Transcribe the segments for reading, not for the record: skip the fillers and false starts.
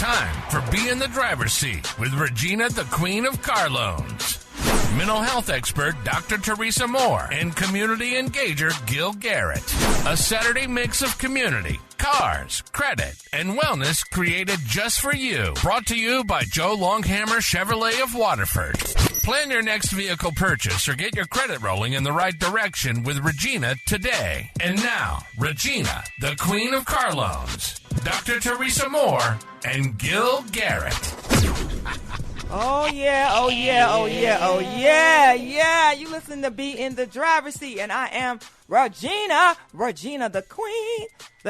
time for Be in the Driver's Seat with Regina, the Queen of Car Loans. Mental health expert Dr. Teresa Moore and community engager Gill Garrett. A Saturday mix of community, cars, credit, and wellness created just for you. Brought to you by Joe Lunghamer Chevrolet of Waterford. Plan your next vehicle purchase or get your credit rolling in the right direction with Regina today. And now, Regina, the Queen of Car Loans, Dr. Teresa Moore, and Gill Garrett. Oh, yeah, oh, yeah, oh, yeah, oh, yeah, yeah. You listen to Be in the Driver's Seat, and I am Regina, the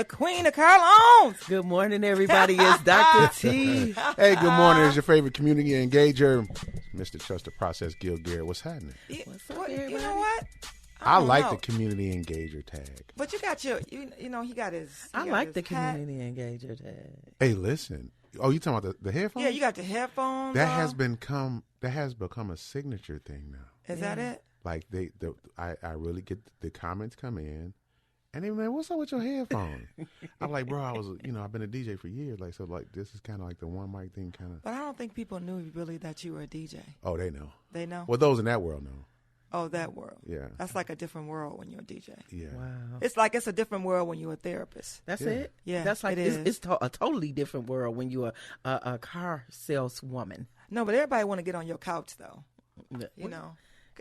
Queen of Car Loans. Good morning, everybody. It's Dr. T. Hey, good morning. It's your favorite community engager, Mr. Trust the Process, Gill Garrett. What's happening? What's up, everybody? You know what? I like the community engager tag. But you got your, you know, he got his. I like the community engager tag. Hey, listen. Oh, you talking about the headphones? Yeah, you got the headphones. That on. has become a signature thing now. Is that it? Like I really get the comments come in, and they be like, "What's up with your headphones?" I'm like, "Bro, I've been a DJ for years. Like, so like this is kind of like the one mic thing, kind of." But I don't think people knew really that you were a DJ. Oh, they know. They know. Well, those in that world know. Oh, that world. Yeah. That's like a different world when you're a DJ. Yeah. Wow. It's like it's a different world when you're a therapist. That's Yeah. it? Yeah, That's like, it is. it's a totally different world when you're a car saleswoman. No, but everybody want to get on your couch, though. You know,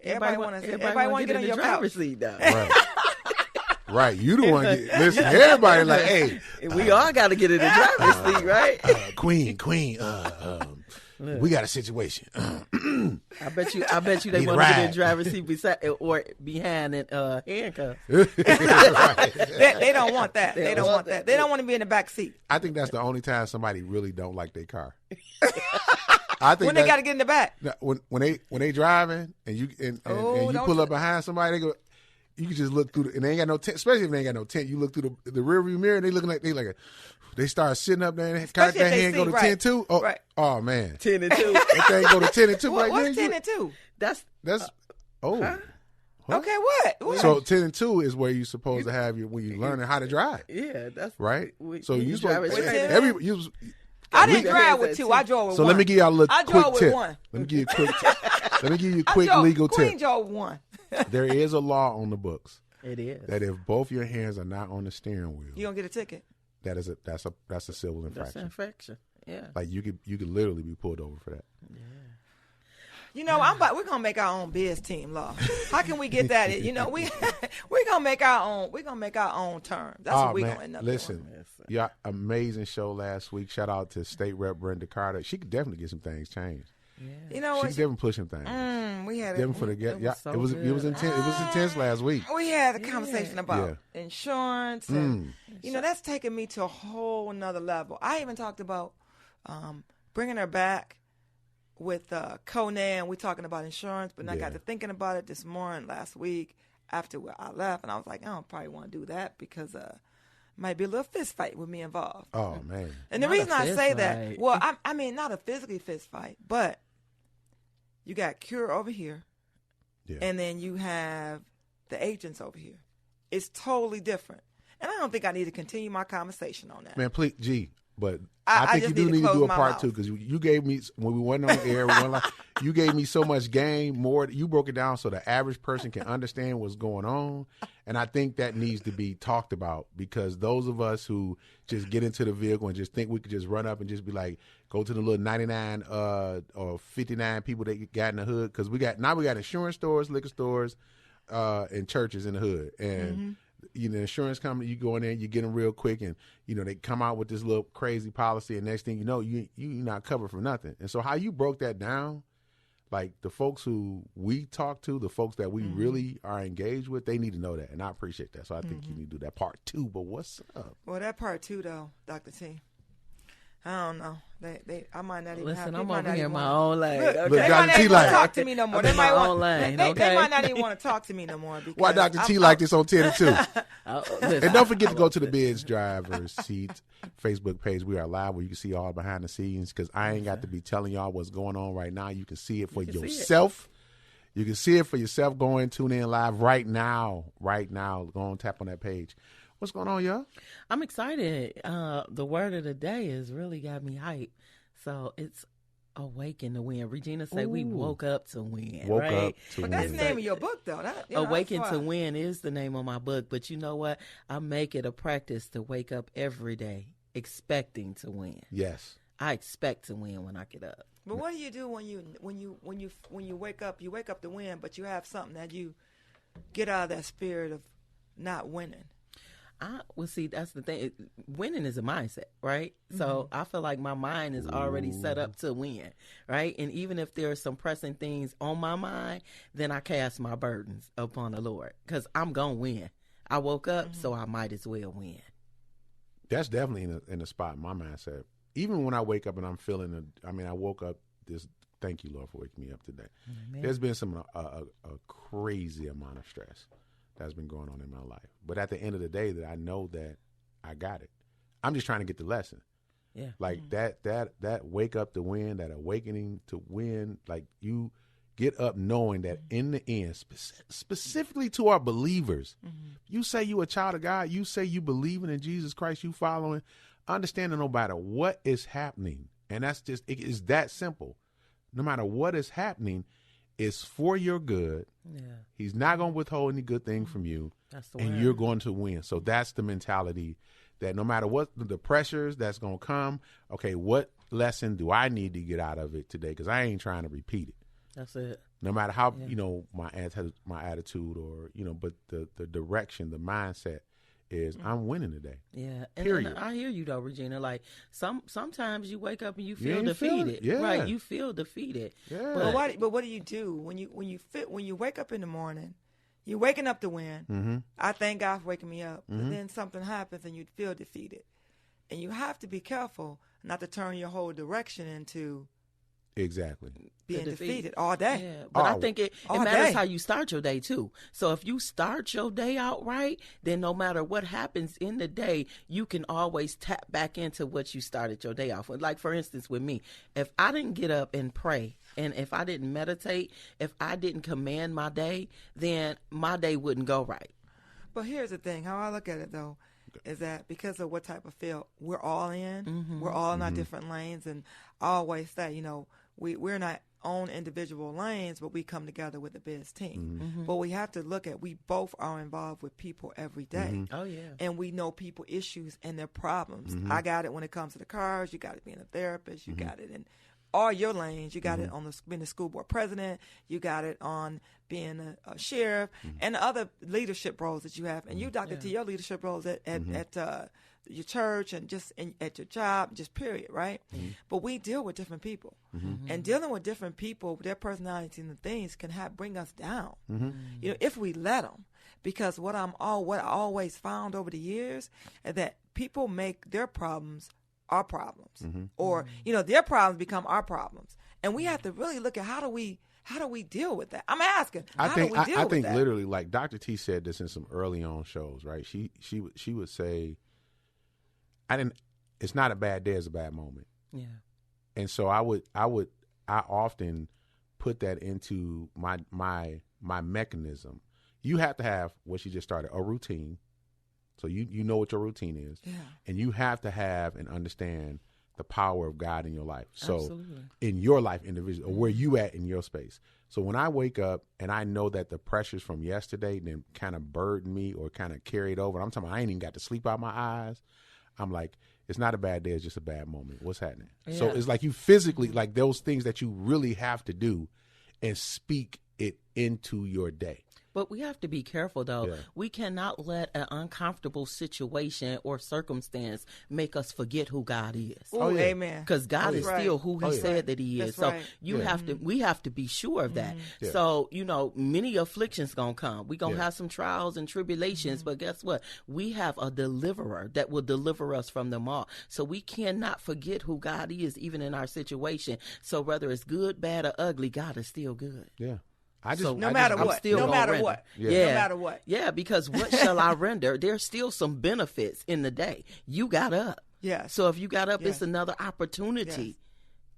everybody want to get on your driver's couch. seat, though. Right. Right. You the one. Listen, everybody like, hey, We all got to get in the driver's seat, right? Queen. We got a situation. I bet you they Need a want to get in ride. the driver's seat beside or behind in handcuffs. Right. They don't want that. They don't want that. They don't want to be in the back seat. I think that's the only time somebody really don't like their car. I think When they got to get in the back. when they driving and you and you pull up behind somebody, they go. You can just look through and they ain't got no tent. Especially if they ain't got no tent, you look through the rear view mirror and they start sitting up there and kind of that hand go to 10 2. Oh, right. Oh man, 10 and 2. that thing go to 10 and 2. What's 10 and 2? That's Huh? Okay, what? So 10 and 2 is where you supposed to have when you learning how to drive, yeah. That's right? So you drive supposed it. I didn't drive with two. I drove with So one. let me give y'all a little I quick drove with tip. one. Let me give you a quick tip. Let me give you a quick legal Queen tip. drove one. There is a law on the books It is. that if both your hands are not on the steering wheel, You don't get a ticket. that's a civil That's infraction. an infraction. Yeah. Like you could literally be pulled over for that. You know, we're gonna make our own biz team law. How can we get that? You know, we're gonna make our own terms. That's what we're gonna end up listen, doing. yeah, amazing show last week. Shout out to State Rep Brenda Carter. She could definitely get some things changed. You know She what? could definitely push some things. We had Definitely for the it was intense. It was intense last week. We had a conversation about insurance, and you know that's taken me to a whole nother level. I even talked about bringing her back with Conan. We're talking about insurance, but I got to thinking about it this morning, last week after I left, and I was like, I don't probably want to do that because might be a little fist fight with me involved. Oh man! And the Not reason a I fist say that, fight. well, I mean not a physically fist fight, but you got Cure over here, and then you have the agents over here. It's totally different, and I don't think I need to continue my conversation on that. Man, please, but I I think just you do need to need to close do a my part mouth. two because you gave me when we went on air, you gave me so much game. More, you broke it down so the average person can understand what's going on, and I think that needs to be talked about because those of us who just get into the vehicle and just think we could just run up and just be like, go to the little 99 or 59 people that got in the hood because we got insurance stores, liquor stores, and churches in the hood, and you know, insurance company, you go in there, you get them real quick, and you know they come out with this little crazy policy, and next thing you know, you're not covered for nothing. And so, how you broke that down, like the folks who we talk to, the folks that we really are engaged with, they need to know that, and I appreciate that. So I think you need to do that part two. But what's up? Well, that part two though, Dr. T, I don't know. I might not even Listen, have. I'm over here in my own lane. Look, Okay? Look, they Dr. might not T even want like- to talk to me no more. I'm They in might my want. own lane, They okay? might not even want to talk to me no more. Because Why Dr. T like this on 10 and 2? Listen, And don't forget to go to the Bids Driver's Seat Facebook page. We are live where you can see all behind the scenes because I ain't got to be telling y'all what's going on right now. You can see it for yourself. You can see it for yourself. Go and tune in live right now. Right now. Go and tap on that page. What's going on, y'all? I'm excited. The word of the day has really got me hyped. So it's Awaken to Win. Regina said we woke up to win. Woke right? up to But win. that's the name of your book, though. Awaken to Win is the name of my book. But you know what? I make it a practice to wake up every day expecting to win. Yes. I expect to win when I get up. But what do you do when you wake up? You wake up to win, but you have something that you get out of that spirit of not winning. Well, see, that's the thing. Winning is a mindset, right? So I feel like my mind is already set up to win, right? And even if there are some pressing things on my mind, then I cast my burdens upon the Lord because I'm going to win. I woke up, so I might as well win. That's definitely in a spot in my mindset. Even when I wake up and I'm feeling I woke up this. Thank you, Lord, for waking me up today. Amen. There's been a crazy amount of stress that's been going on in my life. But at the end of the day, that I know that I got it. I'm just trying to get the lesson. Yeah. Like that wake up to win, that awakening to win, like you get up knowing that in the end, specifically to our believers, you say you a child of God, you say you believing in Jesus Christ, you following, understanding no matter what is happening. And that's just, it is that simple. No matter what is happening, it's for your good. Yeah. He's not going to withhold any good thing from you. That's the and word. You're going to win. So that's the mentality that no matter what the pressures that's going to come, okay, what lesson do I need to get out of it today? Because I ain't trying to repeat it. That's it. No matter how, my attitude or, but the direction, the mindset is I'm winning today. Yeah. Period. And I hear you though, Regina. Like sometimes you wake up and you feel defeated. Yeah. Right. You feel defeated. Yeah. But what do you do when you wake up in the morning? You're waking up to win. Mm-hmm. I thank God for waking me up. But then something happens and you feel defeated. And you have to be careful not to turn your whole direction into exactly being defeated all day. Yeah, but I think it matters how you start your day too. So if you start your day out right, then no matter what happens in the day, you can always tap back into what you started your day off with. Like for instance, with me, if I didn't get up and pray, and if I didn't meditate, if I didn't command my day, then my day wouldn't go right. But here's the thing, how I look at it though, is that because of what type of field we're all in, we're all in our different lanes, and I always say, we're not on individual lanes, but we come together with a biz team. But we have to look at, we both are involved with people every day. Oh, yeah. And we know people issues and their problems. I got it when it comes to the cars. You got it being a therapist. You got it in all your lanes. You got it on being a school board president. You got it on being a sheriff and other leadership roles that you have. And you, Dr. T, your leadership roles at your church and just at your job, just period, right? But we deal with different people. And dealing with different people, their personalities and things can bring us down, if we let them. Because what I always found over the years is that people make their problems our problems, or their problems become our problems, and we have to really look at how do we deal with that. I'm asking. I think literally, like Dr. T said this in some early on shows, right? She would say, it's not a bad day, it's a bad moment. Yeah. And so I often put that into my mechanism. You have to have what she just started, a routine. So you know what your routine is. Yeah. And you have to have and understand the power of God in your life. So absolutely. In your life individually, or where you at in your space. So when I wake up and I know that the pressures from yesterday then kind of burden me or kind of carried over, I'm talking about I ain't even got to sleep out my eyes. I'm like, it's not a bad day, it's just a bad moment. What's happening? Yeah. So it's like you physically, like those things that you really have to do and speak it into your day. But we have to be careful, though. Yeah. We cannot let an uncomfortable situation or circumstance make us forget who God is. Oh, yeah. Amen. Because God is still who He said that He is. That's so we have to be sure of that. Yeah. So, many afflictions going to come. We're going to have some trials and tribulations, but guess what? We have a deliverer that will deliver us from them all. So we cannot forget who God is, even in our situation. So whether it's good, bad, or ugly, God is still good. Yeah. No matter what. Yeah, because what shall I render? There's still some benefits in the day. You got up. Yes. So if you got up, it's another opportunity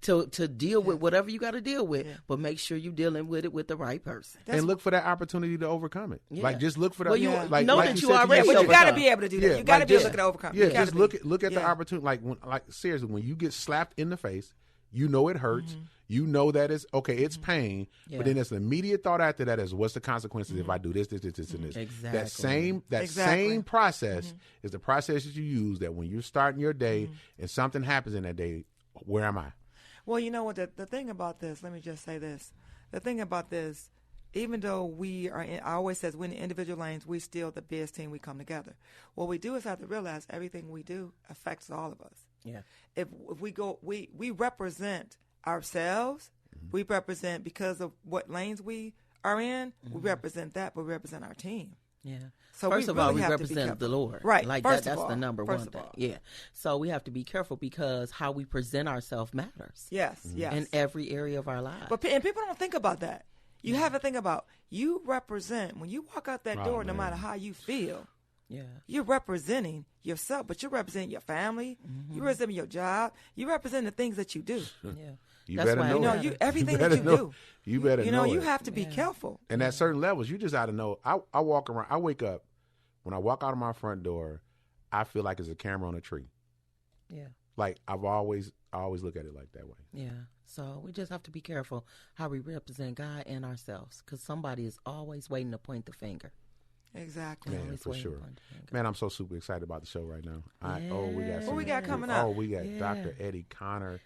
to deal with whatever you got to deal with, but make sure you're dealing with it with the right person. And look for that opportunity to overcome it. Like, just look for that. Well, like, know like that you you already. But you got to be able to do that. You got to be able to overcome. Yeah, just look at the opportunity. Like seriously, when you get slapped in the face, you know it hurts. Mm-hmm. You know that it's okay. It's pain, but then it's an immediate thought after that is, what's the consequences if I do this, and this. Exactly. That same process is the process that you use. That when you're starting your day and something happens in that day, where am I? Well, you know what? The thing about this, let me just say this. The thing about this, even though we are, I always says we're in individual lanes, we still the best team. We come together. What we do is have to realize everything we do affects all of us. Yeah. If we go, we represent ourselves. We represent, because of what lanes we are in. We represent that, but we represent our team. Yeah. So first of all, we represent the Lord. Right. Like that's the number one thing. Yeah. So we have to be careful because how we present ourselves matters. Yes. Yes. In every area of our lives. And people don't think about that. You have to think about, you represent, when you walk out that door, no matter how you feel, you're representing yourself, but you're representing your family, you're representing your job, you represent the things that you do. Yeah. That's why everything that you do. You better know. You have to be careful. And at certain levels, you just got to know. I walk around. I wake up. When I walk out of my front door, I feel like there's a camera on a tree. Yeah. Like I always look at it like that way. Yeah. So we just have to be careful how we represent God and ourselves, because somebody is always waiting to point the finger. Exactly. Man, for sure. Man, I'm so super excited about the show right now. What we got coming up? Oh, we got Dr. Eddie Connor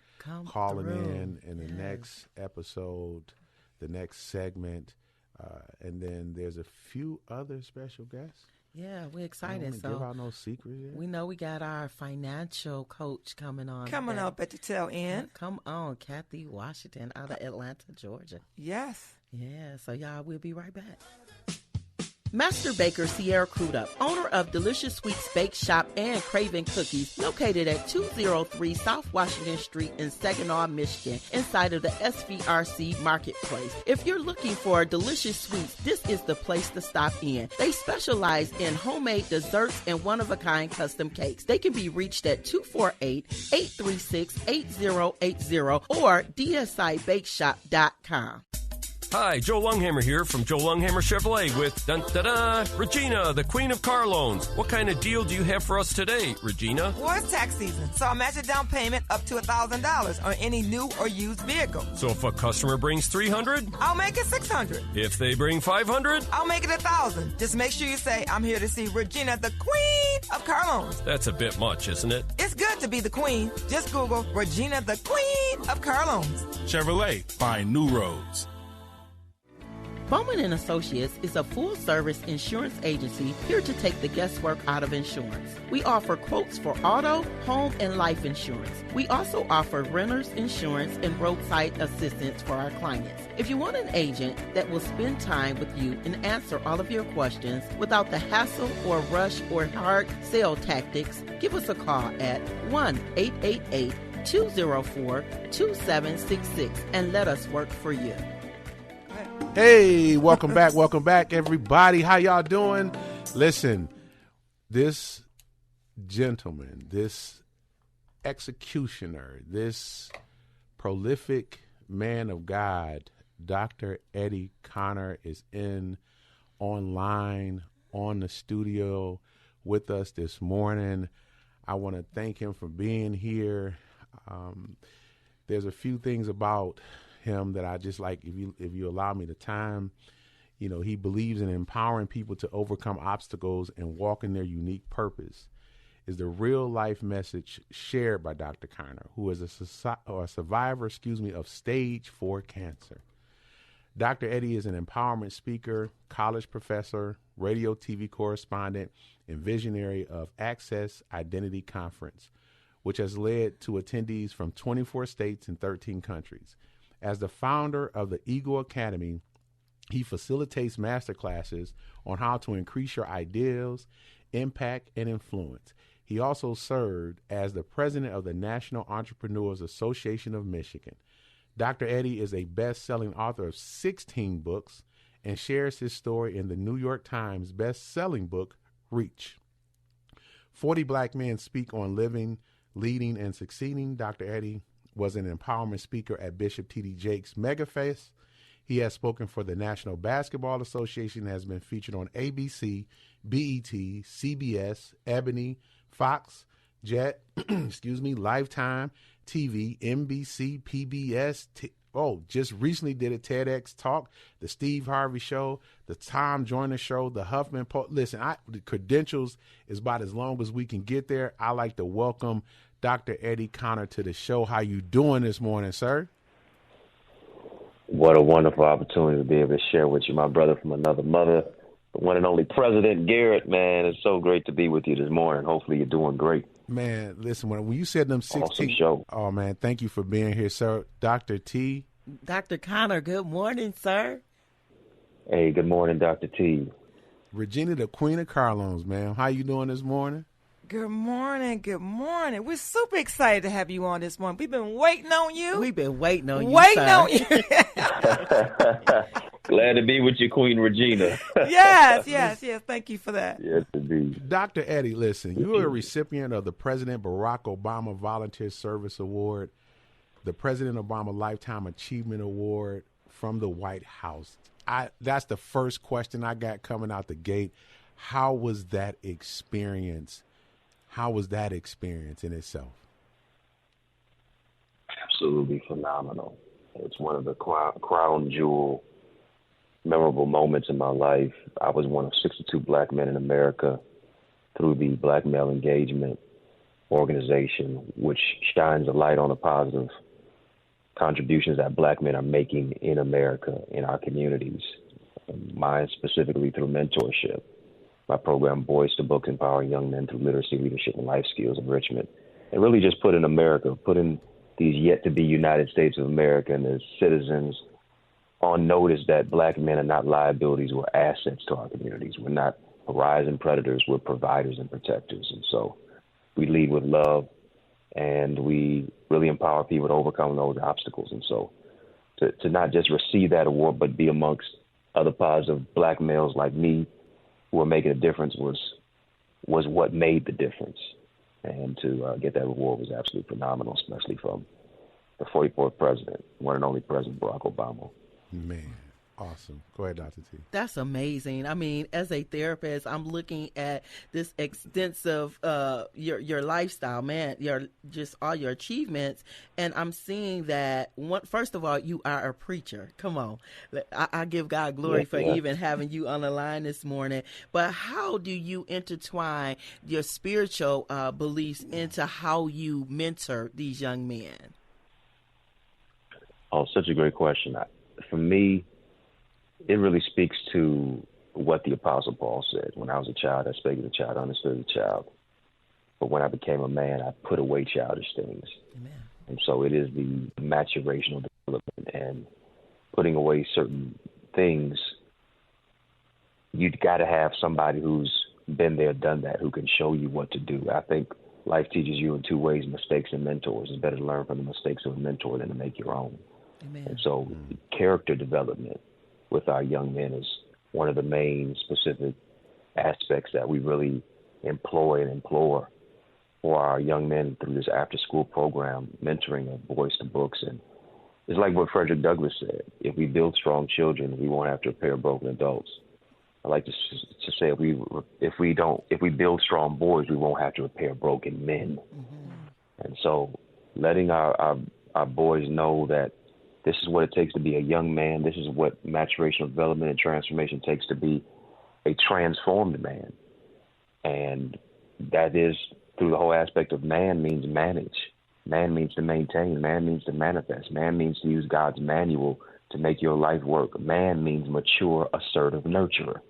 calling in the next episode, the next segment, and then there's a few other special guests. Yeah, we're excited. So give out no secrets yet. We know we got our financial coach coming on. Coming up at the tail end. Come on, Cathy Washington out of Atlanta, Georgia. Yes. Yeah, so y'all, we'll be right back. Master Baker Sierra Crudup, owner of Delicious Sweets Bake Shop and Craven Cookies, located at 203 South Washington Street in Saginaw, Michigan, inside of the SVRC Marketplace. If you're looking for delicious sweets, this is the place to stop in. They specialize in homemade desserts and one-of-a-kind custom cakes. They can be reached at 248-836-8080 or dsibakeshop.com. Hi, Joe Lunghamer here from Joe Lunghamer Chevrolet with Regina, the queen of car loans. What kind of deal do you have for us today, Regina? Well, it's tax season, so I match a down payment up to $1,000 on any new or used vehicle. So if a customer brings $300, I'll make it $600. If they bring $500, I'll make it $1,000. Just make sure you say, I'm here to see Regina, the queen of car loans. That's a bit much, isn't it? It's good to be the queen. Just Google Regina, the queen of car loans. Chevrolet, find new roads. Bowman & Associates is a full-service insurance agency here to take the guesswork out of insurance. We offer quotes for auto, home, and life insurance. We also offer renter's insurance and roadside assistance for our clients. If you want an agent that will spend time with you and answer all of your questions without the hassle or rush or hard sale tactics, give us a call at 1-888-204-2766 and let us work for you. Hey, welcome back, everybody. How y'all doing? Listen, this gentleman, this executioner, this prolific man of God, Dr. Eddie Connor, is online on the studio with us this morning. I want to thank him for being here. There's a few things about him that I just like, if you allow me the time. You know, he believes in empowering people to overcome obstacles and walk in their unique purpose, is the real life message shared by Dr. Connor, who is a survivor of stage 4 cancer. Dr. Eddie is an empowerment speaker, college professor, radio TV correspondent, and visionary of Access Identity Conference, which has led to attendees from 24 states and 13 countries. As the founder of the Eagle Academy, he facilitates masterclasses on how to increase your ideals, impact, and influence. He also served as the president of the National Entrepreneurs Association of Michigan. Dr. Eddie is a best-selling author of 16 books and shares his story in the New York Times best-selling book, Reach. 40 Black Men Speak on Living, Leading, and Succeeding. Dr. Eddie, was an empowerment speaker at Bishop T.D. Jakes' Mega Fest. He has spoken for the National Basketball Association and has been featured on ABC, BET, CBS, Ebony, Fox, Jet, Lifetime, TV, NBC, PBS. Just recently did a TEDx talk, the Steve Harvey Show, the Tom Joyner Show, the Huffman Post. Listen, the credentials is about as long as we can get there. I like to welcome Dr. Eddie Connor to the show. How you doing this morning, sir? What a wonderful opportunity to be able to share with you, my brother from another mother, the one and only President Garrett, man. It's so great to be with you this morning. Hopefully you're doing great. Man, listen, when you said them 16, awesome show. Oh, man, thank you for being here, sir. Dr. T. Dr. Connor, good morning, sir. Hey, good morning, Dr. T. Regina, the Queen of Carlones, man. How you doing this morning? Good morning. Good morning. We're super excited to have you on this morning. We've been waiting on you. We've been waiting on you, Waiting sir. on you. Glad to be with you, Queen Regina. Yes. Thank you for that. Yes, indeed. Dr. Eddie, listen, you are a recipient of the President Barack Obama Volunteer Service Award, the President Obama Lifetime Achievement Award from the White House. That's the first question I got coming out the gate. How was that experience? How was that experience in itself? Absolutely phenomenal. It's one of the crown jewel memorable moments in my life. I was one of 62 black men in America through the Black Male Engagement Organization, which shines a light on the positive contributions that black men are making in America, in our communities. Mine specifically through mentorship. My program, Boys to Books, empowering young men through literacy, leadership, and life skills enrichment. And really just putting these yet to be United States of America and its citizens on notice that black men are not liabilities, we're assets to our communities. We're not horizon predators, we're providers and protectors. And so we lead with love and we really empower people to overcome those obstacles. And so to not just receive that award, but be amongst other positive black males like me who are making a difference was what made the difference. And to get that reward was absolutely phenomenal, especially from the 44th president, one and only President Barack Obama. Man, awesome. Go ahead, Dr. T. That's amazing. I mean, as a therapist, I'm looking at this extensive your lifestyle, man, all your achievements, and I'm seeing that first of all, you are a preacher. Come on, I give God glory for even having you on the line this morning. But how do you intertwine your spiritual beliefs into how you mentor these young men? Oh, such a great question. For me, it really speaks to what the Apostle Paul said. When I was a child, I spake as a child, understood as a child. But when I became a man, I put away childish things. Amen. And so it is the maturational development and putting away certain things. You've got to have somebody who's been there, done that, who can show you what to do. I think life teaches you in two ways, mistakes and mentors. It's better to learn from the mistakes of a mentor than to make your own. Amen. And so character development with our young men is one of the main specific aspects that we really employ and implore for our young men through this after-school program, mentoring of Boys to Books. And it's like what Frederick Douglass said: if we build strong children, we won't have to repair broken adults. I like to say if we build strong boys, we won't have to repair broken men. Mm-hmm. And so letting our boys know that this is what it takes to be a young man. This is what maturational development and transformation takes to be a transformed man. And that is through the whole aspect of man means manage. Man means to maintain. Man means to manifest. Man means to use God's manual to make your life work. Man means mature, assertive nurturer.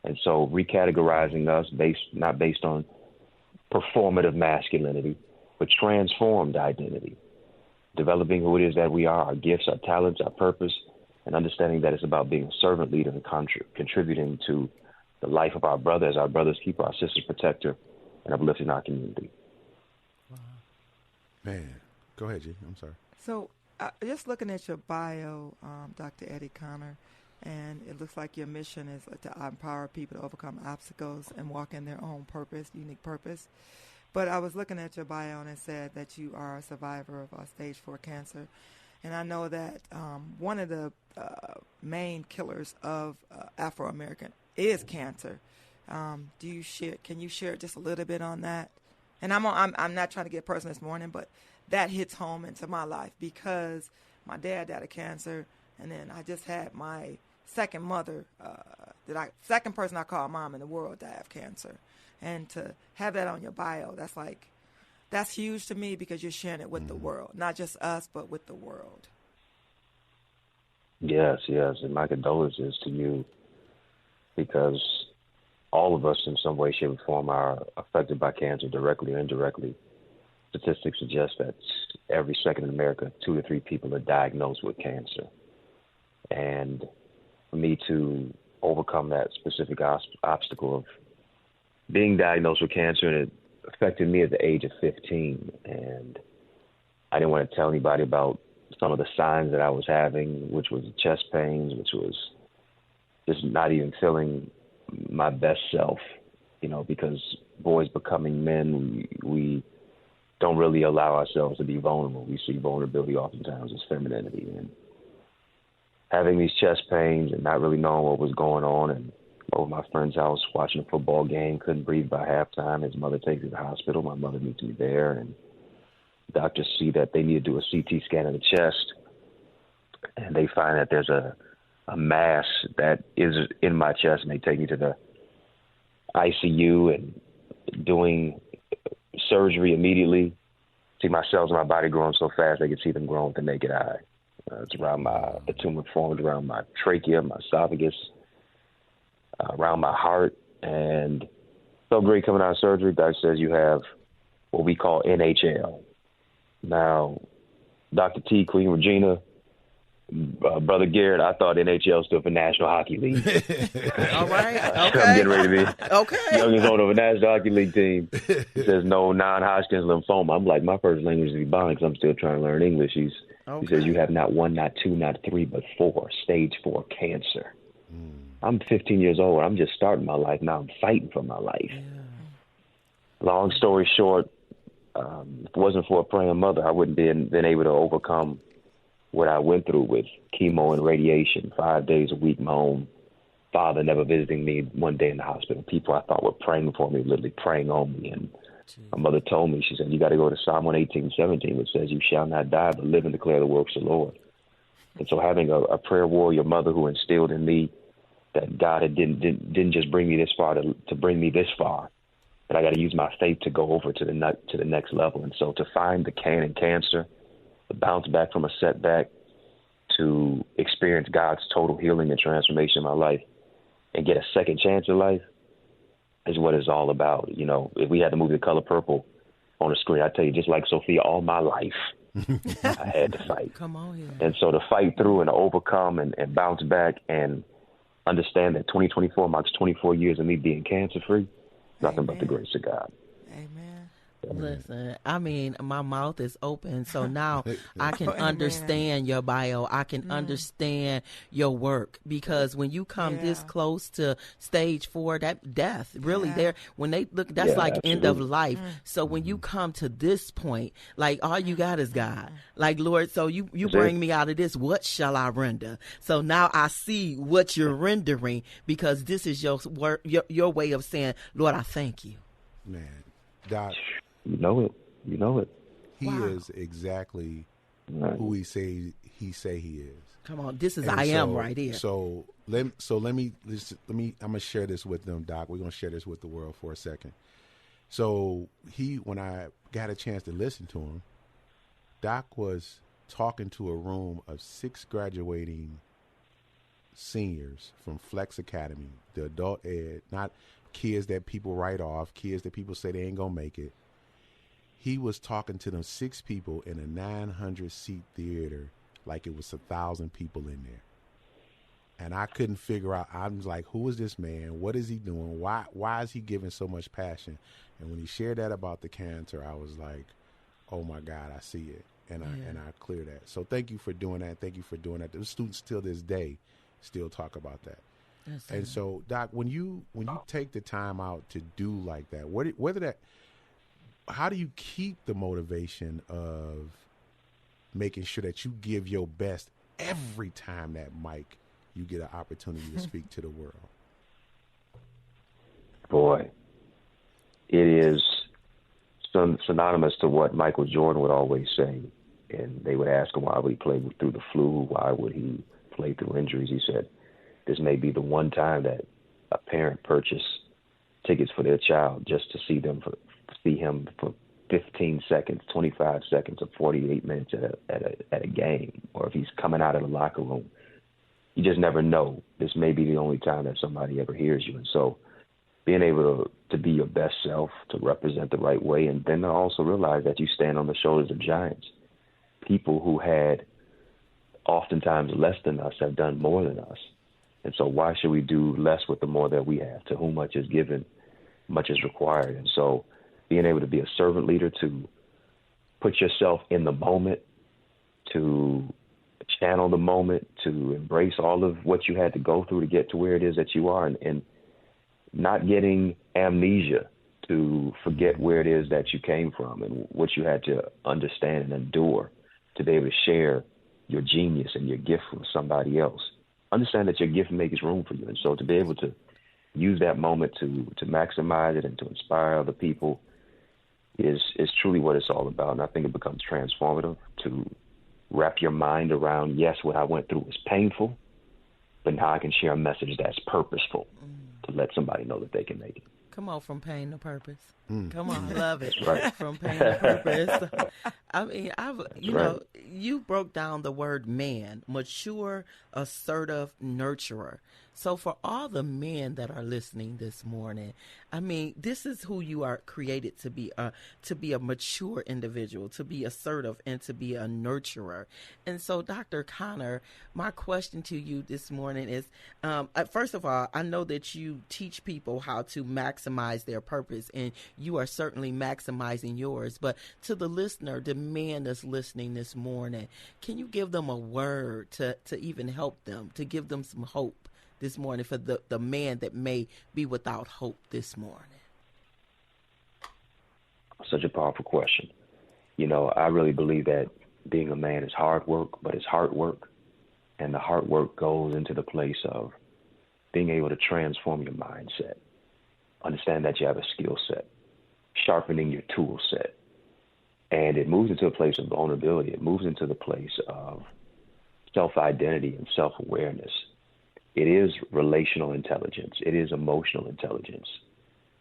And so recategorizing us not based on performative masculinity, but transformed identity. Developing who it is that we are, our gifts, our talents, our purpose, and understanding that it's about being a servant leader and contributing to the life of our brother as our brother's keeper, our sister's protector, and uplifting our community. Wow. Man, go ahead, G. I'm sorry. So just looking at your bio, Dr. Eddie Connor, and it looks like your mission is to empower people to overcome obstacles and walk in their own purpose, unique purpose. But I was looking at your bio, and it said that you are a survivor of stage 4 cancer. And I know that one of the main killers of Afro-American is cancer. Can you share just a little bit on that? And I'm not trying to get personal this morning, but that hits home into my life because my dad died of cancer, and then I just had my second mother, second person I call mom in the world, die of cancer. And to have that on your bio, that's huge to me because you're sharing it with the world, not just us, but with the world. Yes, and my condolences to you because all of us in some way, shape, or form are affected by cancer directly or indirectly. Statistics suggest that every second in America, 2 to 3 people are diagnosed with cancer. And for me to overcome that specific obstacle of being diagnosed with cancer, and it affected me at the age of 15. And I didn't want to tell anybody about some of the signs that I was having, which was chest pains, which was just not even feeling my best self, because boys becoming men, we don't really allow ourselves to be vulnerable. We see vulnerability oftentimes as femininity. And having these chest pains and not really knowing what was going on, and over my friend's house watching a football game, couldn't breathe by halftime. His mother takes me to the hospital. My mother meets me there, and doctors see that they need to do a CT scan of the chest, and they find that there's a mass that is in my chest, and they take me to the ICU and doing surgery immediately. See my cells in my body growing so fast they could see them growing with the naked eye. It's around the tumor formed around my trachea, my esophagus, around my heart, and felt great coming out of surgery. Doctor says you have what we call NHL. Now, Dr. T, Queen Regina, Brother Garrett, I thought NHL stood for National Hockey League. All right. Okay. I'm getting ready to be youngest owner of a National Hockey League team. He says no non-Hodgkin's lymphoma. I'm like, my first language is Ebonics. I'm still trying to learn English. He says you have not 1, not 2, not 3, but 4, stage 4 cancer. I'm 15 years old. I'm just starting my life. Now I'm fighting for my life. Yeah. Long story short, if it wasn't for a praying mother, I wouldn't been able to overcome what I went through with chemo and radiation, 5 days a week. My own father never visiting me one day in the hospital. People I thought were praying for me, literally praying on me. And my mother told me, she said, you got to go to Psalm 118:17, which says, you shall not die, but live and declare the works of the Lord. And so having a prayer warrior mother who instilled in me that God didn't just bring me this far to bring me this far, but I got to use my faith to go over to the next level. And so to find the cancer, to bounce back from a setback, to experience God's total healing and transformation in my life, and get a second chance in life is what it's all about. If we had the movie The Color Purple on the screen, I tell you, just like Sophia, all my life I had to fight. Come on, yeah. And so to fight through and to overcome and bounce back and understand that 2024 marks 24 years of me being cancer-free, nothing but the grace of God. Amen. Listen, I mean, my mouth is open, so now I can understand your bio. I can understand your work, because when you come this close to stage 4, that death, really, there, when they look, that's like absolutely. End of life. So when you come to this point, like, all you got is God. Like, Lord, so you bring me out of this, what shall I render? So now I see what you're rendering, because this is your work, your way of saying, Lord, I thank you. Man, Doc. You know it. He is exactly who he say he is. Come on, this is am right here. So let me. I'm gonna share this with them, Doc. We're gonna share this with the world for a second. So when I got a chance to listen to him, Doc was talking to a room of 6 graduating seniors from Flex Academy, the adult ed, not kids that people write off, kids that people say they ain't gonna make it. He was talking to them 6 people in a 900-seat theater like it was 1,000 people in there. And I couldn't figure out, I was like, who is this man? What is he doing? Why is he giving so much passion? And when he shared that about the cancer, I was like, oh my God, I see it. And I clear that. So thank you for doing that. Thank you for doing that. The students till this day still talk about that. And so, Doc, when you take the time out to do like that, whether that, how do you keep the motivation of making sure that you give your best every time that you get an opportunity to speak to the world? Boy, it is synonymous to what Michael Jordan would always say. And they would ask him why would he play through the flu, why would he play through injuries. He said, this may be the one time that a parent purchased tickets for their child just to see him for 15 seconds, 25 seconds, or 48 minutes at a game, or if he's coming out of the locker room. You just never know. This may be the only time that somebody ever hears you. And so being able to be your best self, to represent the right way, and then to also realize that you stand on the shoulders of giants. People who had oftentimes less than us have done more than us. And so why should we do less with the more that we have? To whom much is given, much is required. And so being able to be a servant leader, to put yourself in the moment, to channel the moment, to embrace all of what you had to go through to get to where it is that you are, and not getting amnesia to forget where it is that you came from and what you had to understand and endure to be able to share your genius and your gift with somebody else. Understand that your gift makes room for you. And so to be able to use that moment to maximize it and to inspire other people is truly what it's all about. And I think it becomes transformative to wrap your mind around, yes, what I went through was painful, but now I can share a message that's purposeful to let somebody know that they can make it. Come on, from pain to purpose. Come on, love it. Right. From pain to purpose. I mean, you broke down the word man, mature, assertive, nurturer. So for all the men that are listening this morning, I mean, this is who you are created to be a mature individual, to be assertive, and to be a nurturer. And so, Dr. Connor, my question to you this morning is, first of all, I know that you teach people how to maximize their purpose, and you are certainly maximizing yours. But to the listener, the man that's listening this morning, can you give them a word to even help them, to give them some hope this morning for the man that may be without hope this morning? Such a powerful question. You know, I really believe that being a man is hard work, but it's hard work. And the hard work goes into the place of being able to transform your mindset, understand that you have a skill set, sharpening your tool set. And it moves into a place of vulnerability. It moves into the place of self-identity and self-awareness. It is relational intelligence. It is emotional intelligence.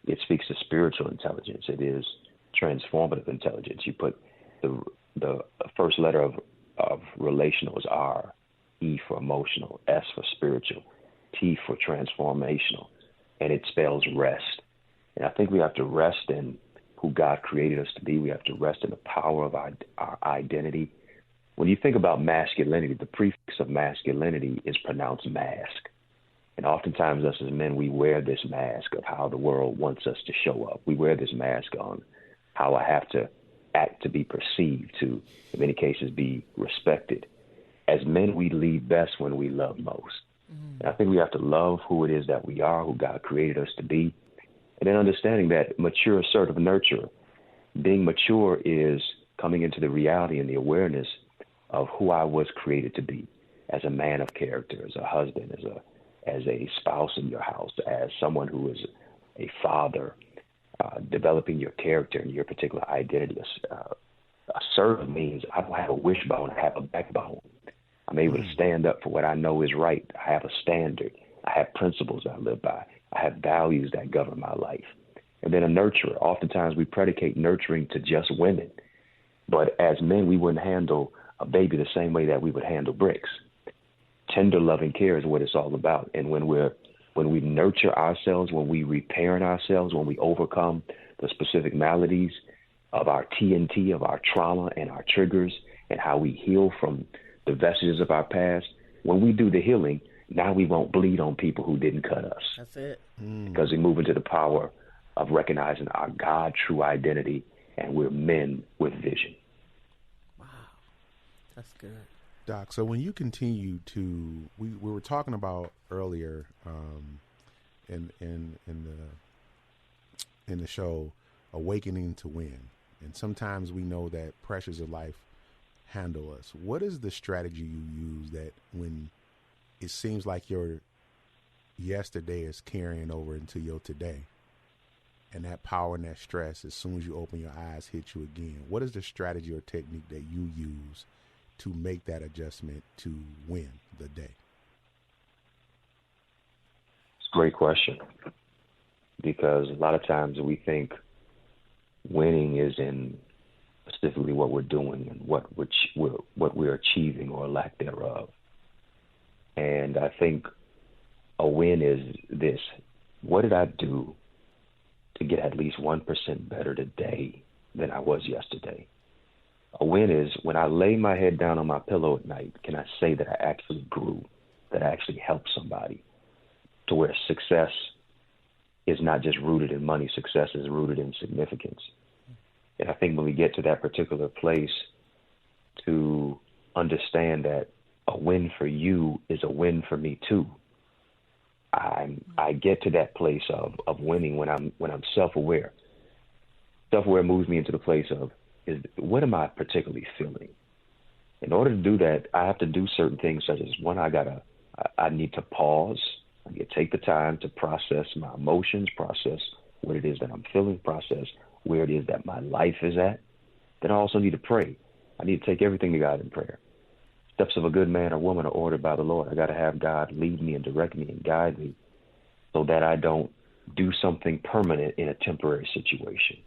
It speaks to spiritual intelligence. It is transformative intelligence. You put the first letter of relational is R, E for emotional, S for spiritual, T for transformational, and it spells rest. And I think we have to rest in who God created us to be. We have to rest in the power of our identity. When you think about masculinity, the prefix of masculinity is pronounced mask. And oftentimes us as men, we wear this mask of how the world wants us to show up. We wear this mask on how I have to act to be perceived, to, in many cases, be respected. As men, we lead best when we love most. And I think we have to love who it is that we are, who God created us to be, and then understanding that mature, assertive, nurturer. Being mature is coming into the reality and the awareness of who I was created to be, as a man of character, as a husband, as a spouse in your house, as someone who is a father, developing your character and your particular identity. Assertive means I don't have a wishbone, I have a backbone. I'm able to stand up for what I know is right. I have a standard. I have principles I live by. I have values that govern my life. And then a nurturer. Oftentimes we predicate nurturing to just women. But as men, we wouldn't handle a baby the same way that we would handle bricks. Tender loving care is what it's all about. And when we nurture ourselves, when we reparent ourselves, when we overcome the specific maladies of our TNT, of our trauma and our triggers, and how we heal from the vestiges of our past, when we do the healing, now we won't bleed on people who didn't cut us. That's it. Because we move into the power of recognizing our God true identity, and we're men with vision. Wow. That's good. Doc, so when you continue to, we were talking about earlier in the show, Awakening to Win, And sometimes we know that pressures of life handle us. What is the strategy you use that when it seems like your yesterday is carrying over into your today, and that power and that stress, as soon as you open your eyes, hit you again? What is the strategy or technique that you use to make that adjustment to win the day? It's a great question, because a lot of times we think winning is in specifically what we're doing and what we're achieving or lack thereof. And I think a win is this: what did I do to get at least 1% better today than I was yesterday? A win is when I lay my head down on my pillow at night, can I say that I actually grew, that I actually helped somebody, to where success is not just rooted in money, success is rooted in significance. And I think when we get to that particular place, to understand that a win for you is a win for me too. I get to that place of winning when I'm self-aware. Self-aware moves me into the place of, is what am I particularly feeling? In order to do that, I have to do certain things, such as, one, I need to pause. I need to take the time to process my emotions, process what it is that I'm feeling, process where it is that my life is at. Then I also need to pray. I need to take everything to God in prayer. Steps of a good man or woman are ordered by the Lord. I got to have God lead me and direct me and guide me so that I don't do something permanent in a temporary situation.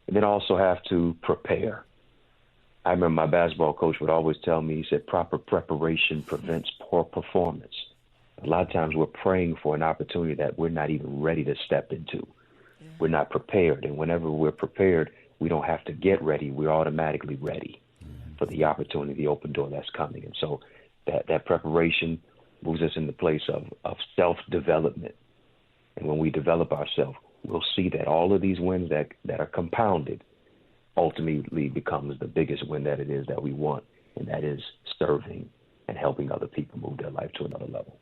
And then I also have to prepare. I remember my basketball coach would always tell me, he said, proper preparation prevents poor performance. A lot of times we're praying for an opportunity that we're not even ready to step into. Yeah. We're not prepared. And whenever we're prepared, we don't have to get ready. We're automatically ready for the opportunity, the open door that's coming. And so that preparation moves us in the place of self-development. And when we develop ourselves, we'll see that all of these wins that are compounded ultimately becomes the biggest win that it is that we want, and that is serving and helping other people move their life to another level.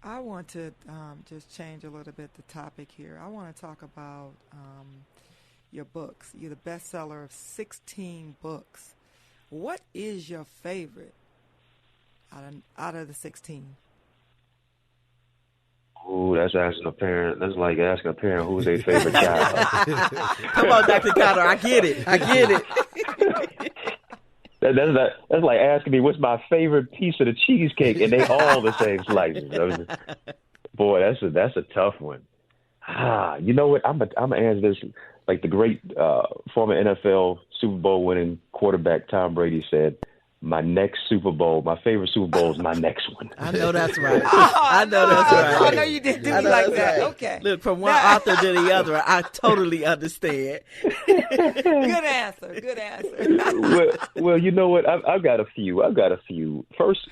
I want to just change a little bit the topic here. I want to talk about your books. You're the bestseller of 16 books. What is your favorite out of the 16? Ooh, that's asking a parent. That's like asking a parent who's their favorite child. Come on, Dr. Cotter. I get it. That's like asking me what's my favorite piece of the cheesecake, and they all the same slices. Boy, that's a tough one. You know what? I'm gonna answer this like the great former NFL Super Bowl winning quarterback Tom Brady said. My next Super Bowl, my favorite Super Bowl is my next one. I know that's right. I know that's right. I know you didn't do me like that. Right. Okay. Look, from one author to the other, I totally understand. Good answer. Well, you know what? I've got a few. First,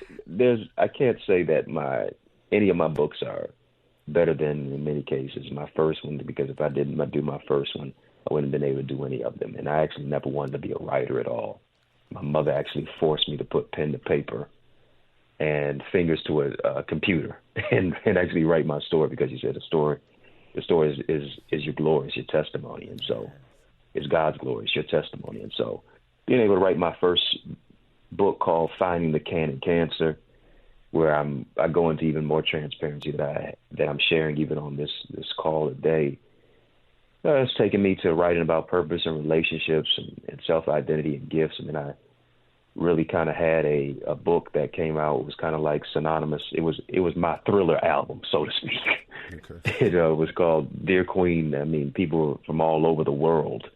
I can't say that any of my books are better than, in many cases, my first one, because if I didn't do my first one, I wouldn't have been able to do any of them. And I actually never wanted to be a writer at all. My mother actually forced me to put pen to paper and fingers to a computer and actually write my story, because she said the story is your glory, it's your testimony. And so it's God's glory, it's your testimony. And so being able to write my first book called Finding the Can in Cancer, where I go into even more transparency that I'm sharing even on this call today, it's taken me to writing about purpose and relationships and self-identity and gifts. I mean, I really kind of had a book that came out. It was kind of like synonymous. It was my thriller album, so to speak. Okay. It was called Dear Queen. I mean, people from all over the world,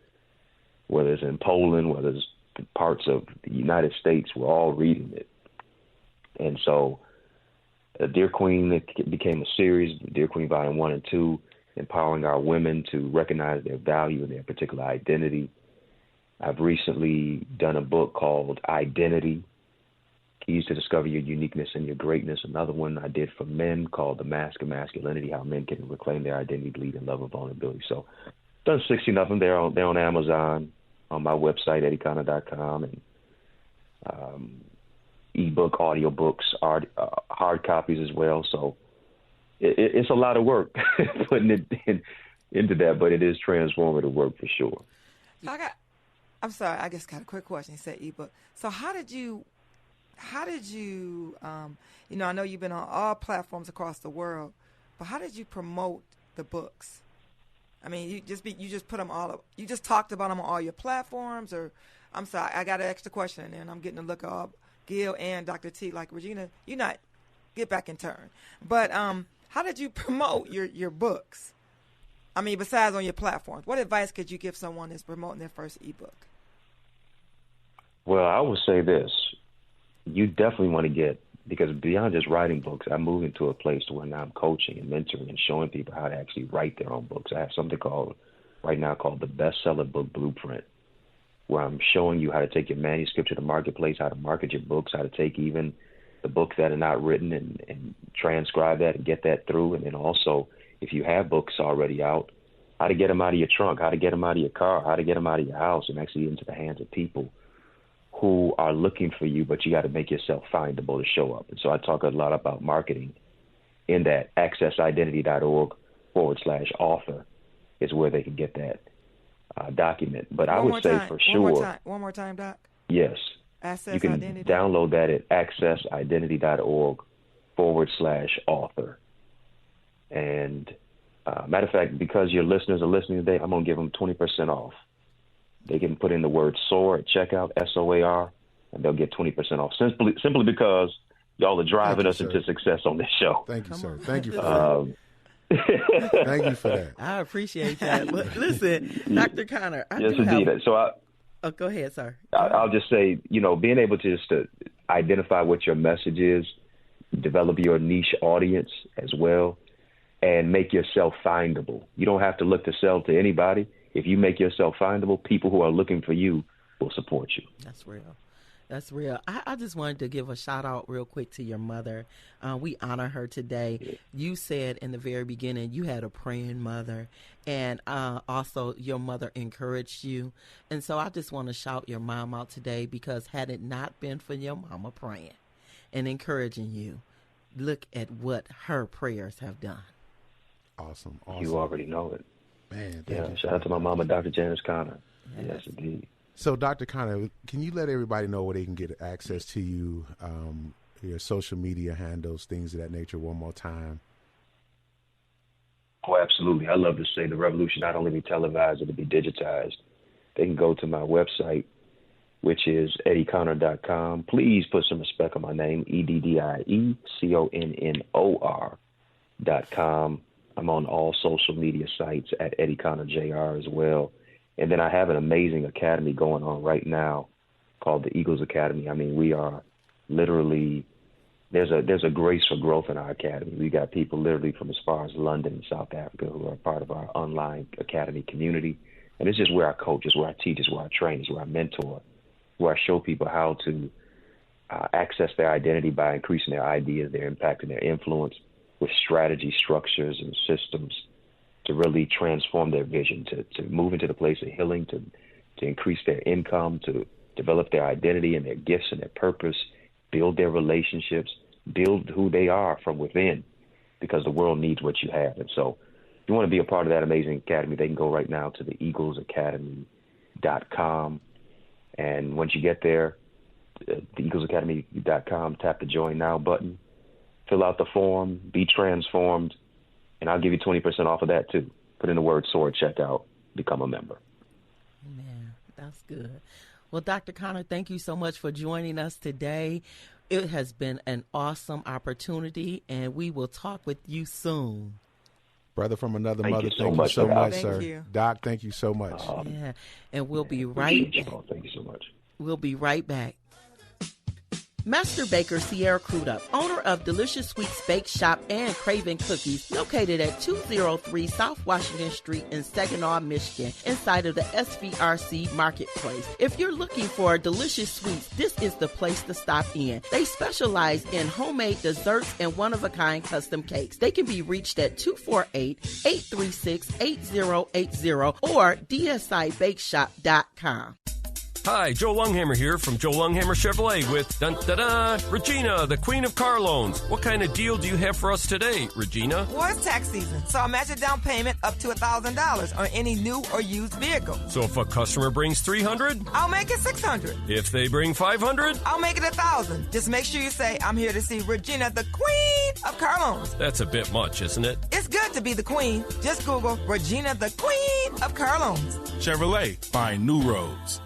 whether it's in Poland, whether it's parts of the United States, were all reading it. And so Dear Queen, it became a series, Dear Queen Volume 1 and 2, empowering our women to recognize their value and their particular identity. I've recently done a book called Identity, Keys to Discover Your Uniqueness and Your Greatness. Another one I did for men called The Mask of Masculinity, How Men Can Reclaim Their Identity, Lead in Love and Vulnerability. So I've done 16 of them. They're on Amazon, on my website, eddieconnor.com, and ebook, audiobooks, hard copies as well. So it's a lot of work putting it into that, but it is transformative work for sure. I'm sorry, I just got a quick question. You said ebook. So how did you, I know you've been on all platforms across the world, but how did you promote the books? I mean, you just put them all up. You just talked about them on all your platforms, or I'm sorry, I got an extra question, and I'm getting to look up Gill and Dr. T. Like Regina, you not get back in turn. But how did you promote your books? I mean, besides on your platforms, what advice could you give someone that's promoting their first ebook? Well, I would say this: you definitely want to get, because beyond just writing books, I'm moving to a place where now I'm coaching and mentoring and showing people how to actually write their own books. I have something right now called the Bestseller Book Blueprint, where I'm showing you how to take your manuscript to the marketplace, how to market your books, how to take even the books that are not written and transcribe that and get that through. And then also, if you have books already out, how to get them out of your trunk, how to get them out of your car, how to get them out of your house and actually into the hands of people who are looking for you, but you got to make yourself findable to show up. And so I talk a lot about marketing in that. accessidentity.org/author is where they can get that document. But I would say for sure. One more time, Doc. Yes. Access you can Identity. Download that at accessidentity.org/author. And matter of fact, because your listeners are listening today, I'm going to give them 20% off. They can put in the word SOAR at checkout, SOAR, and they'll get 20% off. Simply because y'all are driving us into success on this show. Thank you, sir. Thank you for that. Thank you for that. I appreciate that. But listen, Dr. Connor, go ahead, sir. I'll just say, being able to just to identify what your message is, develop your niche audience as well, and make yourself findable. You don't have to look to sell to anybody. If you make yourself findable, people who are looking for you will support you. That's real. That's real. I just wanted to give a shout out real quick to your mother. We honor her today. Yeah. You said in the very beginning you had a praying mother, and also your mother encouraged you. And so I just want to shout your mom out today, because had it not been for your mama praying and encouraging you, look at what her prayers have done. Awesome. You already know it. Man, shout out to my mama, Dr. Janice Connor. Yes, indeed. So, Dr. Connor, can you let everybody know where they can get access to you, your social media handles, things of that nature, one more time? Oh, absolutely. I love to say the revolution not only be televised, it'll be digitized. They can go to my website, which is eddieconnor.com. Please put some respect on my name, EDDIECONNOR.com. I'm on all social media sites at Eddie Connor JR as well. And then I have an amazing academy going on right now called the Eagles Academy. I mean, we are literally, there's a grace for growth in our academy. We got people literally from as far as London and South Africa who are part of our online academy community. And it's just where I coach, it's where I teach, it's where I train, it's where I mentor, where I show people how to access their identity by increasing their ideas, their impact, and their influence, with strategy, structures, and systems to really transform their vision, to move into the place of healing, to increase their income, to develop their identity and their gifts and their purpose, build their relationships, build who they are from within, because the world needs what you have. And so if you want to be a part of that amazing academy, they can go right now to the eaglesacademy.com. And once you get there, the eaglesacademy.com, tap the Join Now button. Fill out the form, be transformed, and I'll give you 20% off of that too. Put in the word SOAR, checkout, become a member. Man, that's good. Well, Dr. Connor, thank you so much for joining us today. It has been an awesome opportunity, and we will talk with you soon. Brother from another mother, thank you so much, sir. You. Doc, thank you so much. Yeah, and we'll be right back. Thank you so much. We'll be right back. Master Baker Sierra Crudup, owner of Delicious Sweets Bake Shop and Craven Cookies, located at 203 South Washington Street in Saginaw, Michigan, inside of the SVRC Marketplace. If you're looking for delicious sweets, this is the place to stop in. They specialize in homemade desserts and one-of-a-kind custom cakes. They can be reached at 248-836-8080 or dsibakeshop.com. Hi, Joe Lunghamer here from Joe Lunghamer Chevrolet with Regina, the Queen of Car Loans. What kind of deal do you have for us today, Regina? Well, it's tax season, so I match a down payment up to $1,000 on any new or used vehicle. So if a customer brings $300, I'll make it $600. if they bring $500, I'll make it $1,000. Just make sure you say, I'm here to see Regina, the Queen of Car Loans. that's a bit much, isn't it? It's good to be the queen. Just Google Regina, the Queen of Car Loans. Chevrolet, find new roads.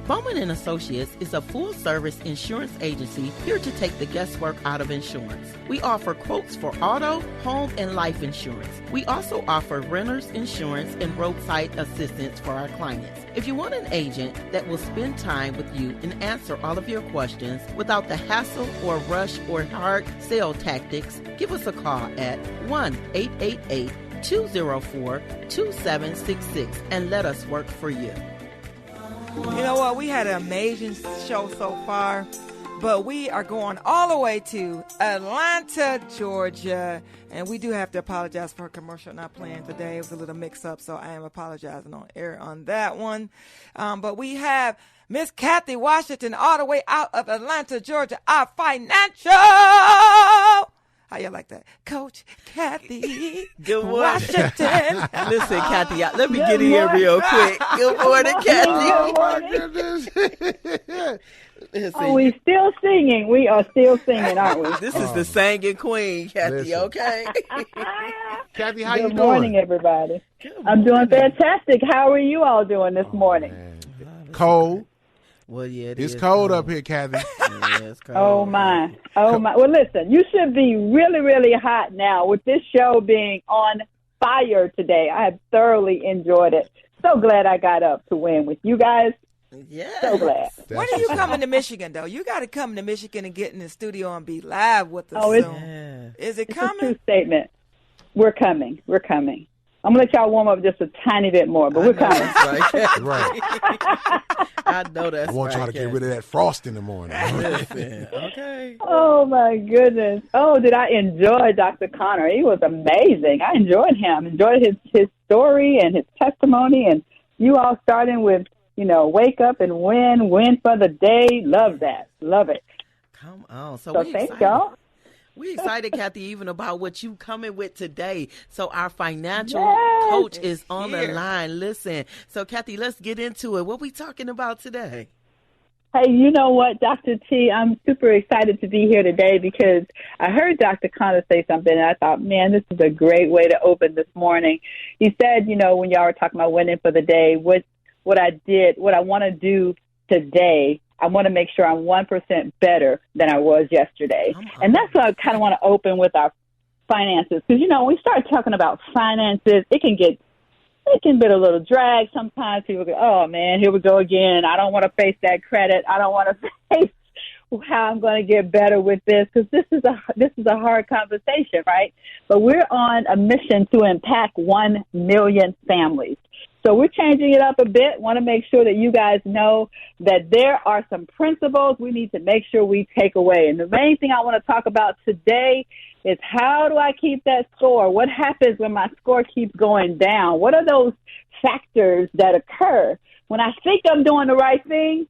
Bowman & Associates is a full-service insurance agency here to take the guesswork out of insurance. We offer quotes for auto, home, and life insurance. We also offer renter's insurance and roadside assistance for our clients. If you want an agent that will spend time with you and answer all of your questions without the hassle or rush or hard sale tactics, give us a call at 1-888-204-2766 and let us work for you. You know what? We had an amazing show so far, but we are going all the way to Atlanta, Georgia, and we do have to apologize for a commercial not playing today. It was a little mix-up, so I am apologizing on air on that one. But we have Miss Cathy Washington all the way out of Atlanta, Georgia, our financial... How you like that? Coach Cathy Good morning. Washington. Listen, Cathy, let me get in here real quick. Good morning, Cathy. Oh, my goodness. Listen, Oh, we still singing. We are still singing, aren't we? this is the singing queen, Cathy, Listen. okay? Kathy, how you doing? Good morning, everybody. Good I'm doing morning. fantastic. How are you all doing this morning? Man. Cold. Well, yeah, It's cold up here, Kathy. Yeah, it's cold. Oh, my. Oh, my. Well, listen, you should be really, really hot now with this show being on fire today. I have thoroughly enjoyed it. So glad I got up to win with you guys. Yeah. So glad. When are you coming to Michigan, though? You got to come to Michigan and get in the studio and be live with us Oh, it's- soon. Yeah. Is it It's a coming? true statement. We're coming. We're coming. I'm going to let y'all warm up just a tiny bit more, but we're coming. That's right. Right. I know that's I want right, y'all to get Cathy. rid of that frost in the morning. Listen, okay. Oh, my goodness. Oh, did I enjoy Dr. Connor? He was amazing. I enjoyed him, enjoyed his story and his testimony. And you all starting with, wake up and win for the day. Love that. Love it. Come on. So So we thank excited. y'all. We excited, Cathy, even about what you coming with today. So our financial Yes. coach is on the Here. line. Listen. So, Cathy, let's get into it. What we talking about today? Hey, you know what, Dr. T, I'm super excited to be here today because I heard Dr. Connor say something, and I thought, man, this is a great way to open this morning. He said, when y'all were talking about winning for the day, what I want to do today, I want to make sure I'm 1% better than I was yesterday. And that's what I kind of want to open with our finances. Because, when we start talking about finances, it can be a little drag. Sometimes people go, oh, man, here we go again. I don't want to face that credit. I don't want to face how I'm going to get better with this because this is a hard conversation, right? But we're on a mission to impact 1 million families. So we're changing it up a bit. Want to make sure that you guys know that there are some principles we need to make sure we take away. And the main thing I want to talk about today is how do I keep that score? What happens when my score keeps going down? What are those factors that occur when I think I'm doing the right thing,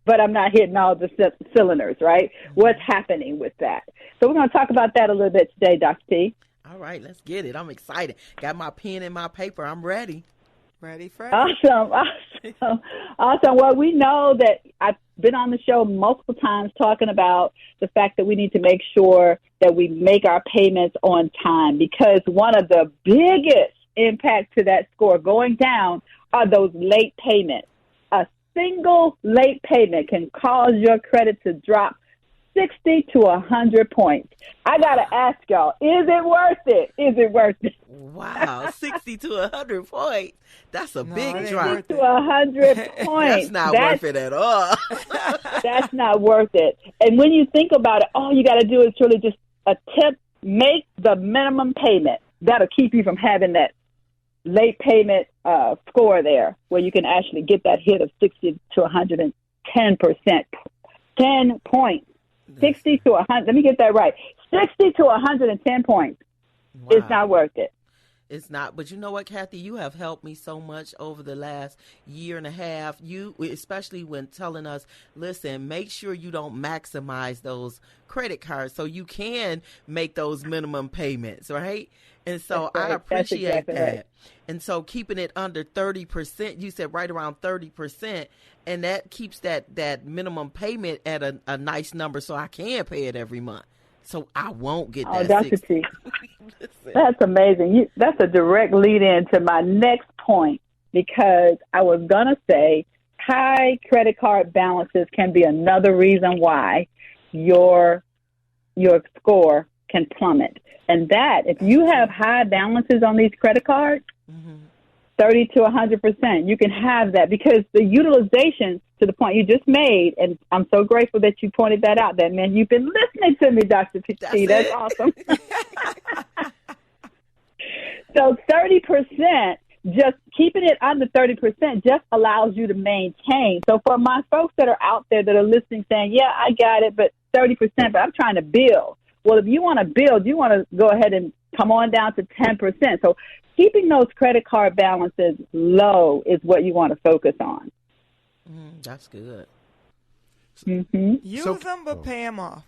but I'm not hitting all the cylinders, right? What's happening with that? So we're going to talk about that a little bit today, Dr. T. All right, let's get it. I'm excited. Got my pen and my paper. I'm ready. Ready, Fred? Awesome. Well, we know that I've been on the show multiple times talking about the fact that we need to make sure that we make our payments on time because one of the biggest impacts to that score going down are those late payments. A single late payment can cause your credit to drop 60 to 100 points. I got to ask y'all, is it worth it? Is it worth it? Wow, 60 to 100 points. That's a big it drop. ain't To 100 points. That's not worth it at all. That's not worth it. And when you think about it, all you got to do is really just make the minimum payment. That'll keep you from having that late payment score there where you can actually get that hit of 60 to 110%. 10 points. 60 to 100. Let me get that right. 60 to 110 points. Wow. It's not worth it. It's not. But you know what, Cathy? You have helped me so much over the last year and a half. You, especially when telling us, listen, make sure you don't maximize those credit cards so you can make those minimum payments, right? And so I appreciate that. Right. And so keeping it under 30%, you said right around 30%, and that keeps that minimum payment at a nice number so I can pay it every month. So I won't get that. Dr. T, that's amazing. That's a direct lead in to my next point, because I was going to say high credit card balances can be another reason why your score can plummet. And that, if you have high balances on these credit cards, 30 to 100%, you can have that, because the utilization, to the point you just made, and I'm so grateful that you pointed that out. That meant you've been listening to me, Dr. T. That's awesome. So 30%, just keeping it under 30% just allows you to maintain. So for my folks that are out there that are listening saying, yeah, I got it, but 30%, but I'm trying to build. Well, if you want to build, you want to go ahead and come on down to 10%. So keeping those credit card balances low is what you want to focus on. That's good. Use them, but pay them off.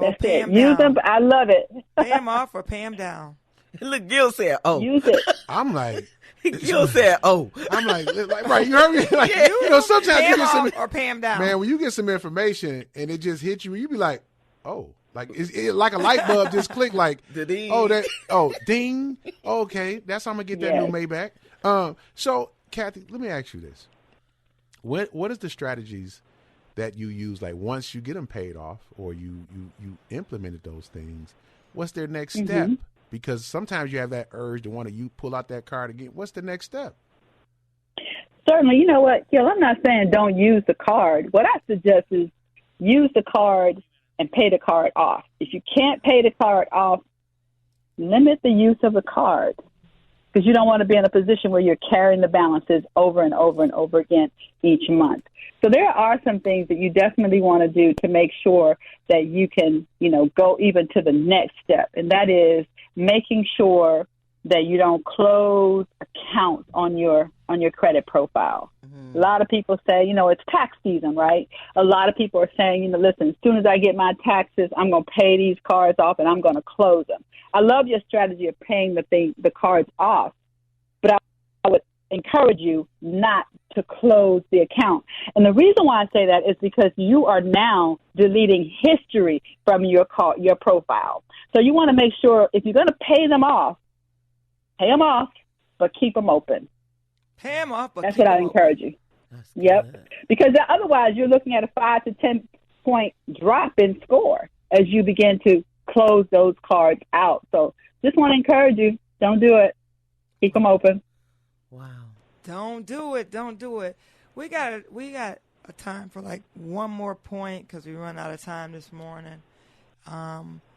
That's it. Use them. I love it. Pay them off or pay them down. Look, Gill said, use it. I'm like, Gill said, I'm like, right, you heard me? Like, sometimes pay you them get some, off or pay them down. Man, when you get some information and it just hits you, you be like, like it's like a light bulb just click, like, ding. Ding. Okay, that's how I'm gonna get that new Maybach. So, Cathy, let me ask you this: what is the strategies that you use? Like, once you get them paid off, or you implemented those things, what's their next step? Because sometimes you have that urge to want to pull out that card again. What's the next step? Certainly. You know what, Gil, I'm not saying don't use the card. What I suggest is use the card and pay the card off. If you can't pay the card off, limit the use of the card, because you don't want to be in a position where you're carrying the balances over and over and over again each month. So there are some things that you definitely want to do to make sure that you can, go even to the next step, and that is making sure that you don't close accounts on your credit profile. A lot of people say, it's tax season, right? A lot of people are saying, listen, as soon as I get my taxes, I'm going to pay these cards off and I'm going to close them. I love your strategy of paying the cards off, but I would encourage you not to close the account. And the reason why I say that is because you are now deleting history from your profile. So you want to make sure, if you're going to pay them off, but keep them open. Pay them off, but that's what I encourage you. Yep. Because otherwise you're looking at a 5 to 10 point drop in score as you begin to close those cards out. So just want to encourage you, don't do it. Keep them open. Wow. Don't do it. Don't do it. We got a time for like one more point, because we run out of time this morning.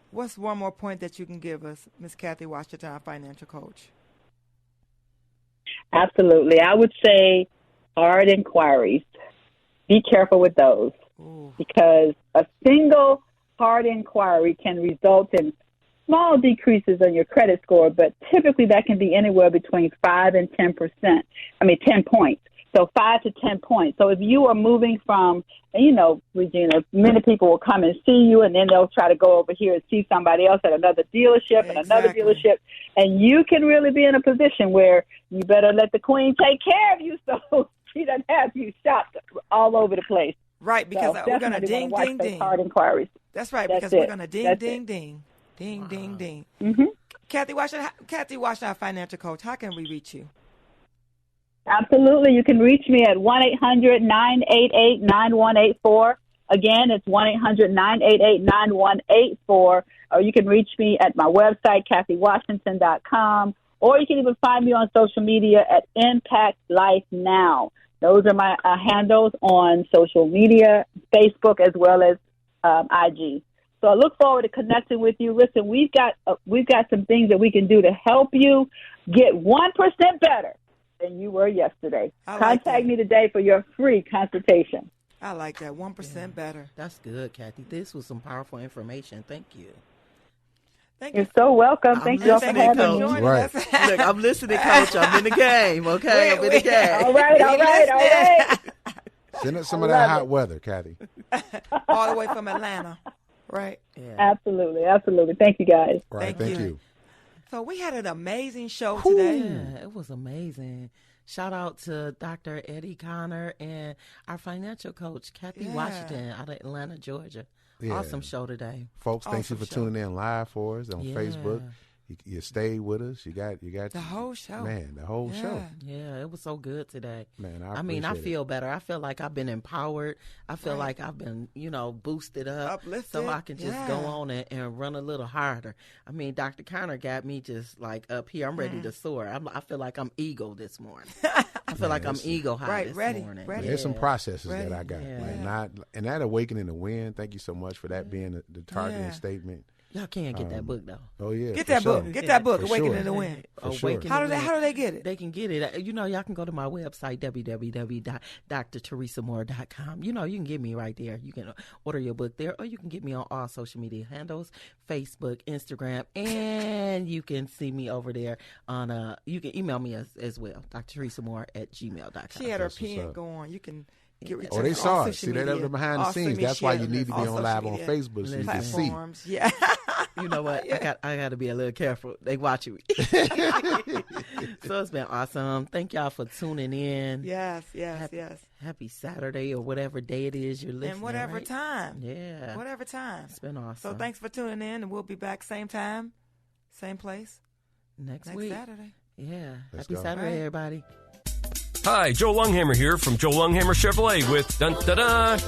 What's one more point that you can give us, Ms. Cathy Washington, our financial coach? Absolutely. I would say hard inquiries. Be careful with those. Ooh. Because a single hard inquiry can result in small decreases in your credit score, but typically that can be anywhere between 5 and 10%. 10 points. So 5 to 10 points. So if you are moving from, Regina, many people will come and see you, and then they'll try to go over here and see somebody else at another dealership and another dealership. And you can really be in a position where you better let the queen take care of you so she doesn't have you shopped all over the place. Right, because we're going to ding, ding, ding. Hard inquiries. That's right, because we're going to ding, ding, ding. Ding, ding, ding. Mm-hmm. Cathy Washington, our financial coach, how can we reach you? Absolutely. You can reach me at 1-800-988-9184. Again, it's 1-800-988-9184. Or you can reach me at my website, CathyWashington.com. Or you can even find me on social media at Impact Life Now. Those are my handles on social media, Facebook, as well as IG. So I look forward to connecting with you. Listen, we've got some things that we can do to help you get 1% better than you were yesterday. Contact me today for your free consultation. I like that. 1% better. That's good, Cathy. This was some powerful information. Thank you. You're so welcome. Thank you all for having me. Right. Look, I'm listening, Coach. I'm in the game, okay? I'm in the game. All right. Send us some of that hot weather, Cathy. All the way from Atlanta, right? Yeah. Absolutely. Thank you, guys. Right, thank you. So we had an amazing show today. Yeah, it was amazing. Shout out to Dr. Eddie Connor and our financial coach, Cathy Washington, out of Atlanta, Georgia. Yeah. Awesome show today. Folks, thank you for tuning in live for us on Facebook. You stayed with us. You got the whole show. Man, the whole show. Yeah, it was so good today. Man, I feel better. I feel like I've been empowered. I feel like I've been, boosted up. Uplifted. So I can just go on and run a little harder. I mean, Dr. Connor got me just like up here. I'm ready to soar. I feel like I'm eagle this morning. I feel like I'm eagle high this morning. Ready. There's some processes that I got. Yeah. And that awakening to win, thank you so much for that being the targeting statement. Y'all can get that book, though. Oh, yeah. Get that book. Get that book, Awakening to Win. For sure. How do they get it? They can get it. Y'all can go to my website, www.drteresamore.com. You can get me right there. You can order your book there, or you can get me on all social media handles, Facebook, Instagram, and you can see me over there on, you can email me as well, drteresamore@gmail.com. She had her pen going. You can... they saw it. See, they're behind the scenes. That's why you need to be on live on Facebook so you can see. Yeah. You know what? I got to be a little careful. They watching me. So it's been awesome. Thank y'all for tuning in. Yes. Happy Saturday or whatever day it is you're listening. And whatever time. Yeah. Whatever time. It's been awesome. So thanks for tuning in, and we'll be back same time, same place. Next week. Saturday. Yeah. Happy Saturday, everybody. Hi, Joe Lunghamer here from Joe Lunghamer Chevrolet with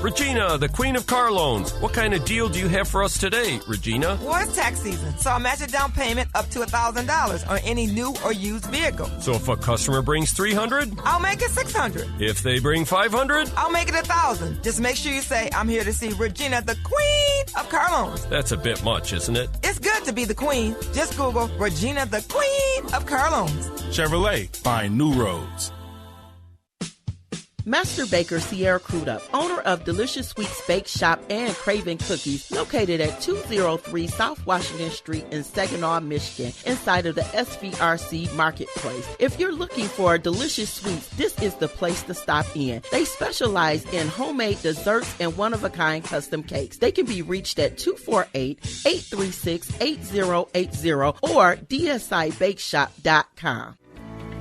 Regina, the Queen of Car Loans. What kind of deal do you have for us today, Regina? Well, it's tax season, so I'll match a down payment up to $1,000 on any new or used vehicle. So if a customer brings $300, I'll make it $600. If they bring $500, I'll make it $1,000. Just make sure you say, I'm here to see Regina, the Queen of Car Loans. That's a bit much, isn't it? It's good to be the Queen. Just Google Regina, the Queen of Car Loans. Chevrolet, find new roads. Master Baker Sierra Crudup, owner of Delicious Sweets Bake Shop and Craven Cookies, located at 203 South Washington Street in Saginaw, Michigan, inside of the SVRC Marketplace. If you're looking for delicious sweets, this is the place to stop in. They specialize in homemade desserts and one-of-a-kind custom cakes. They can be reached at 248-836-8080 or dsibakeshop.com.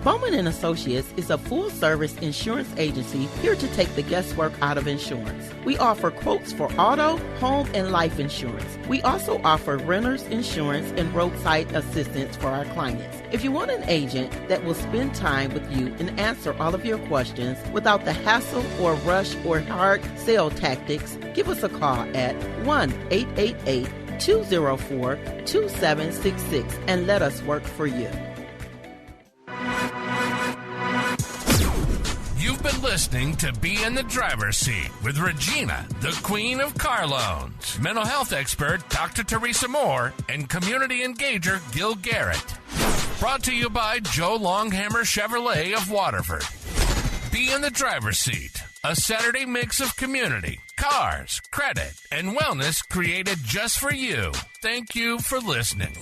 Bowman & Associates is a full-service insurance agency here to take the guesswork out of insurance. We offer quotes for auto, home, and life insurance. We also offer renter's insurance and roadside assistance for our clients. If you want an agent that will spend time with you and answer all of your questions without the hassle or rush or hard sale tactics, give us a call at 1-888-204-2766 and let us work for you. You've been listening to Be in the Driver's Seat with Regina, the Queen of Car Loans, mental health expert Dr. Teresa Moore, and community engager Gill Garrett. Brought to you by Joe Lunghamer Chevrolet of Waterford. Be in the Driver's Seat, a Saturday mix of community, cars, credit, and wellness created just for you. Thank you for listening.